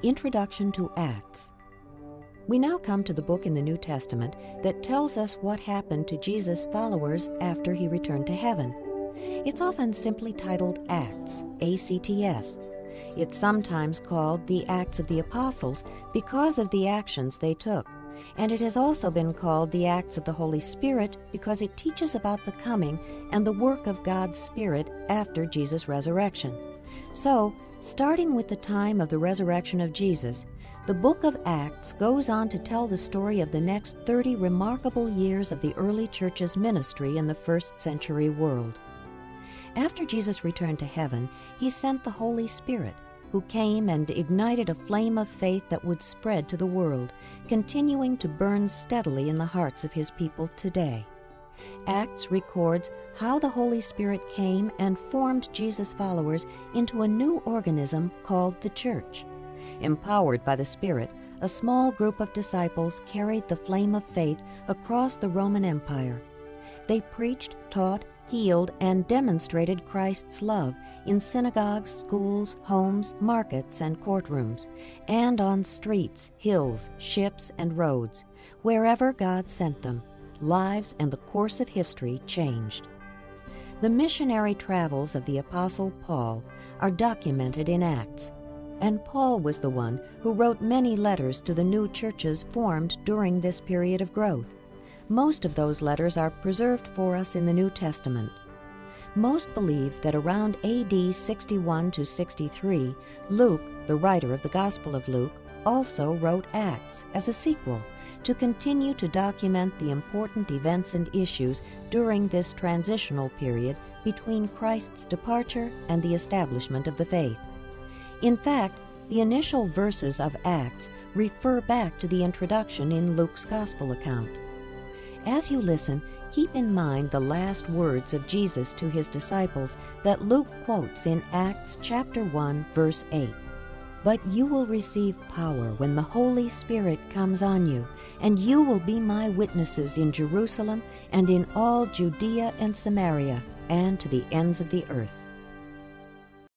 Introduction to Acts. We now come to the book in the New Testament that tells us what happened to Jesus' followers after he returned to heaven. It's often simply titled Acts, A-C-T-S. It's sometimes called the Acts of the Apostles because of the actions they took. And it has also been called the Acts of the Holy Spirit because it teaches about the coming and the work of God's Spirit after Jesus' resurrection. So, starting with the time of the resurrection of Jesus, the book of Acts goes on to tell the story of the next 30 remarkable years of the early church's ministry in the first century world. After Jesus returned to heaven, he sent the Holy Spirit, who came and ignited a flame of faith that would spread to the world, continuing to burn steadily in the hearts of his people today. Acts records how the Holy Spirit came and formed Jesus' followers into a new organism called the Church. Empowered by the Spirit, a small group of disciples carried the flame of faith across the Roman Empire. They preached, taught, healed, and demonstrated Christ's love in synagogues, schools, homes, markets, and courtrooms, and on streets, hills, ships, and roads. Wherever God sent them, lives and the course of history changed. The missionary travels of the Apostle Paul are documented in Acts, and Paul was the one who wrote many letters to the new churches formed during this period of growth. Most of those letters are preserved for us in the New Testament. Most believe that around AD 61 to 63, Luke, the writer of the Gospel of Luke, also wrote Acts as a sequel to continue to document the important events and issues during this transitional period between Christ's departure and the establishment of the faith. In fact, the initial verses of Acts refer back to the introduction in Luke's Gospel account. As you listen, keep in mind the last words of Jesus to his disciples that Luke quotes in Acts chapter 1, verse 8. "But you will receive power when the Holy Spirit comes on you, and you will be my witnesses in Jerusalem and in all Judea and Samaria and to the ends of the earth."